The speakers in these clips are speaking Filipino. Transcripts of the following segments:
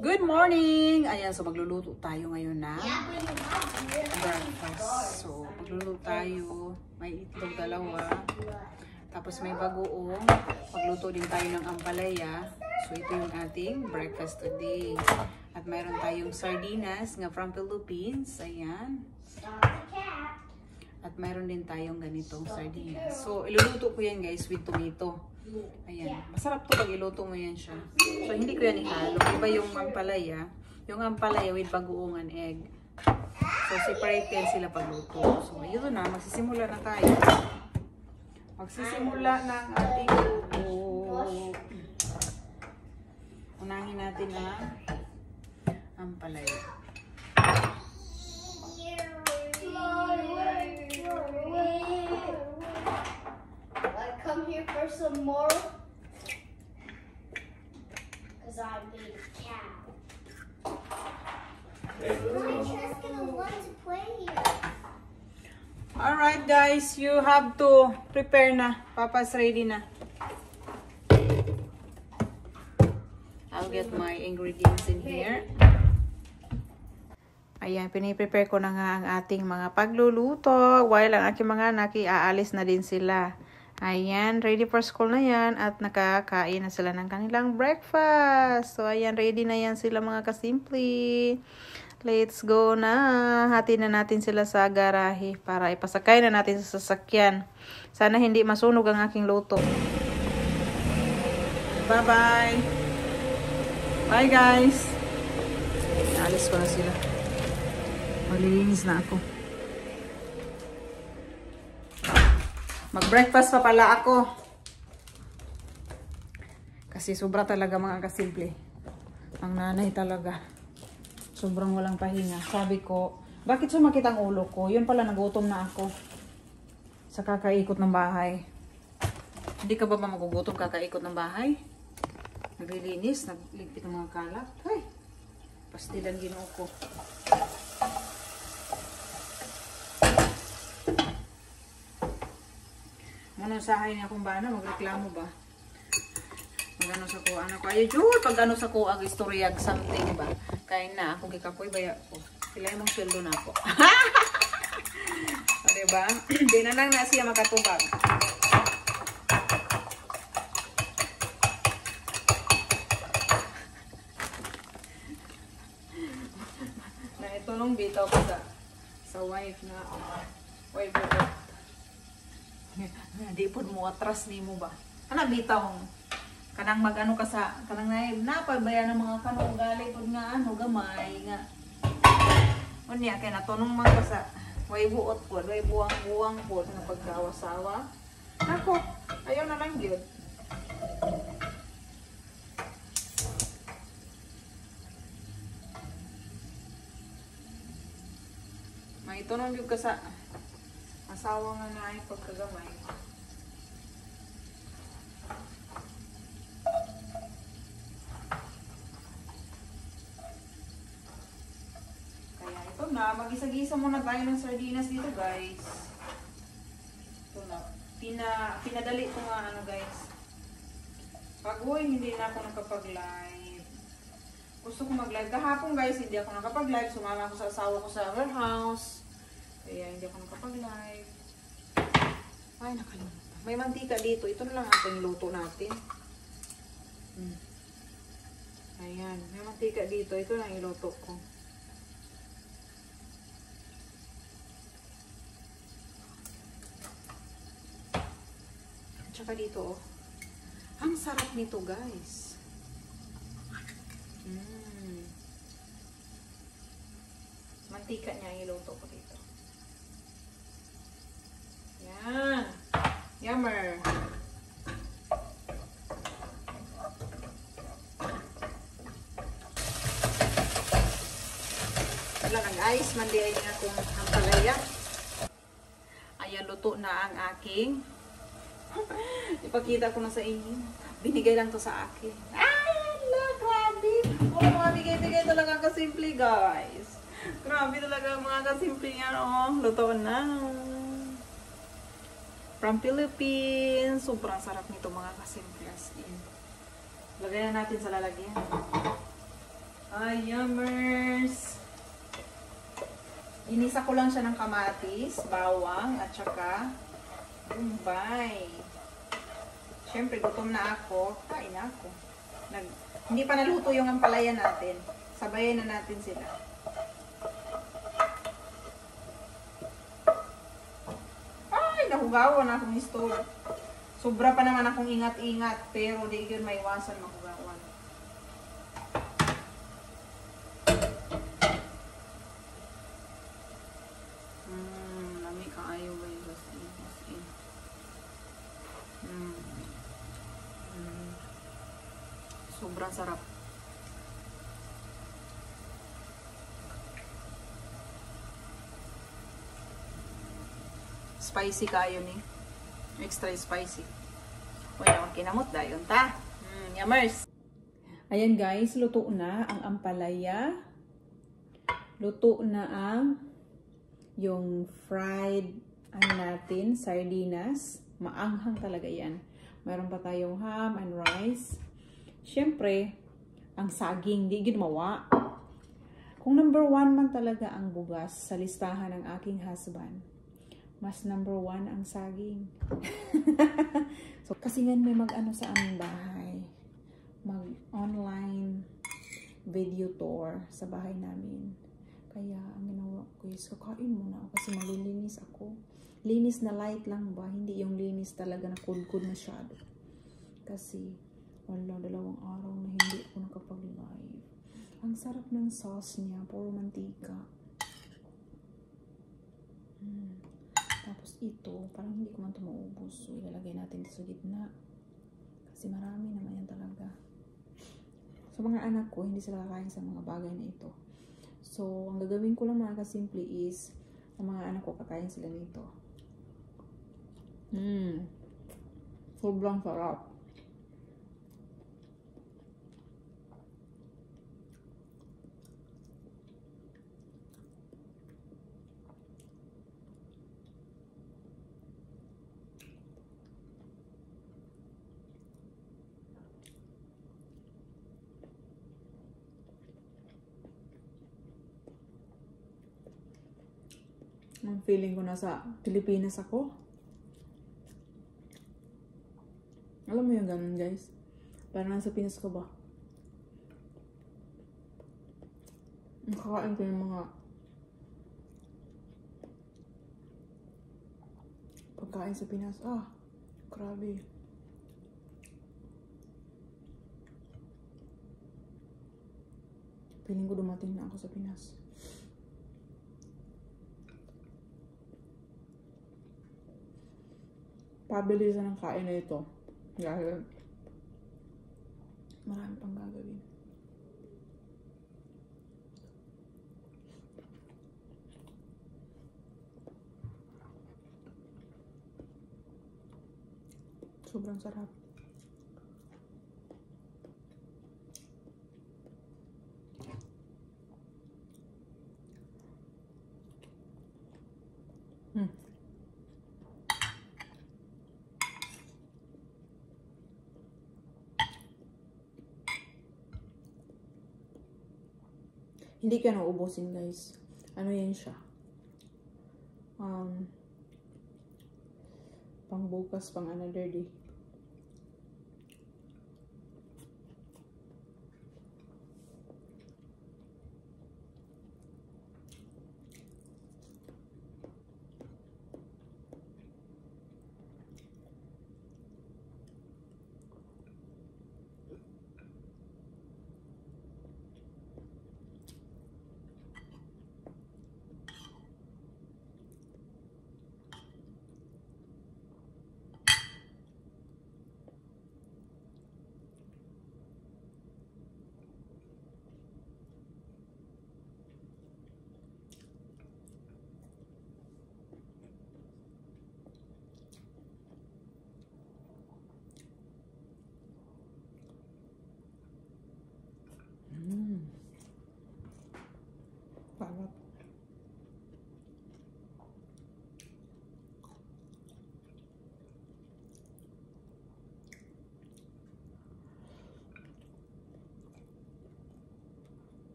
Good morning! Ayan, so magluluto tayo ngayon na breakfast. So, magluluto tayo. May itlog dalawa. Tapos may bagoong. Magluto din tayo ng ampalaya. So, ito yung ating breakfast today. At mayroon tayong sardinas nga from Philippines. Ayan. At mayroon din tayong ganitong sardinas. So, iluluto ko yan guys with tomato. Ayan. Masarap to pag iluto mo yan siya. So, hindi ko yan ihalo. Iba yung ampalaya. Yung ampalaya with bagoong and egg. So, separate yan sila pagluto. So, yun na. Magsisimula na tayo. Magsisimula na ang ating luto. Unahin natin ang ampalaya. Come here for some more, because I made a cow. I'm just gonna want to play here. Alright guys, you have to prepare na. Papa's ready na. I'll get my ingredients in here. Ayan, piniprepare ko na nga ang ating mga pagluluto. While ang aking mga anak, aalis na din sila. Ayan, ready for school na yan at nakakain na sila ng kanilang breakfast. So, ayan, ready na yan sila mga kasimple. Let's go na. Hati na natin sila sa garahe para ipasakay na natin sa sasakyan. Sana hindi masunog ang aking luto. Bye-bye. Bye guys. Alis ko na sila. Maglilinis na ako. Mag-breakfast pa pala ako. Kasi sobra talaga mga kasimple. Ang nanay talaga. Sobrang walang pahinga. Sabi ko, bakit sumakit ang ulo ko? Yun pala, nagutom na ako. Sa kakaikot ng bahay. Hindi ka ba magugutom kakaikot ng bahay? Naglilinis, nagligpit ng mga kalat. Ay, pastilan ginoo ko. Manong sahay niya kung ba na, magreklamo ba? Magano sa ko, anak ko, ay jud, pag ano sa ko, ang istoryag something ba? Kaya na, akong kikapoy, baya ko. Sila yung mga sweldo na ako. O diba? Di na lang na siya makatubag. Na ito nung bitaw ko sa wife na, wife ko. Di po mo atras ni mo ba? Kana bitaw kanang magano ka sa kanang napabaya ng mga kanong gali pud nga ano gamay nga. Unya kay natunong man ka sa way buot po, way buwang-buwang po nga pagkawasawa. Ako, ayaw na lang gyud. May tunong gyud ka sa asawa nga na ay pagkagamay. Kaya ito na, mag-isa-gisa muna tayo ng sardinas dito guys. Ito na, pinadali ko nga ano guys. Pag-uwi, hindi na ako nakapag-live. Gusto ko mag-live. Kahapon guys, hindi ako nakapag-live. Sumama ako sa asawa ko sa warehouse. Kaya hindi ako nakapag-live. Ay, nakalimutan. May mantika dito. Ito na lang ating luto natin. Ayan. May mantika dito. Ito lang iluto ko. At saka dito, oh. Ang sarap nito, guys. Mantika niya ang iluto ko dito. Yan. Yummer. Wala na guys. Mandiay niya akong ampalaya. Ayan, luto na ang aking. Ipakita ko na sa inyo. Binigay lang to sa akin. Ay, grabe. Mga bigay-bigay talaga kasimple guys. Grabe talaga mga kasimple yan. Oh, luto na. From Philippines. Sobrang sarap nito mga kasimple as in. Lagay na natin sa lalagyan. Yummers! Inisa ko lang siya ng kamatis, bawang, at saka bombay. Siyempre, gutom na ako. Kain na ako. Hindi pa naluto yung ampalaya natin. Sabayan na natin sila. Ay, nahugawan na akong stove. Sobra pa naman akong ingat-ingat. Pero di yun maiwasan mahugawan. Lami kaayo ba yung in. Sobrang sarap. Spicy kayo ni. Extra spicy. Wala akong kinamot dayon ta. Yummers. Ayan guys, luto na ang ampalaya. Luto na ang yung fried natin, sardinas. Maanghang talaga yan. Meron pa tayong ham and rice. Siyempre, ang saging, di ginawa. Kung number 1 man talaga ang bugas sa listahan ng aking husband, mas number 1 ang saging. So, kasi nga may mag-ano sa aming bahay. Mag-online video tour sa bahay namin. Kaya, ang ginawa ko is, kakain muna ako kasi malilinis ako. Linis na light lang ba? Hindi yung linis talaga na kudkud masyado. Kasi, wala, 2 araw na hindi ako nakapag-live. Ang sarap ng sauce niya, puro mantika. Tapos ito, parang hindi ko man ito maubos. So, ilalagay natin ito sa gitna. Kasi marami naman yan talaga. So, mga anak ko, hindi sila kakain sa mga bagay na ito. So, ang gagawin ko lang mga kasimple is, ang mga anak ko kakain sila nito. Sobrang sarap. Ang feeling ko nasa Pilipinas ako. Alam mo yung ganun, guys? Parang nasa Pinas ko ba? Nakakain ko yung mga pagkain sa Pinas. Grabe. Feeling ko dumating na ako sa Pinas. Pabilisan ng kain na ito. Dahil marami pang gagawin. Sobrang sarap. Hindi ka nauubusin, guys. Ano yan siya? Pang bukas, pang another day.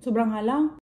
Sobrang halang.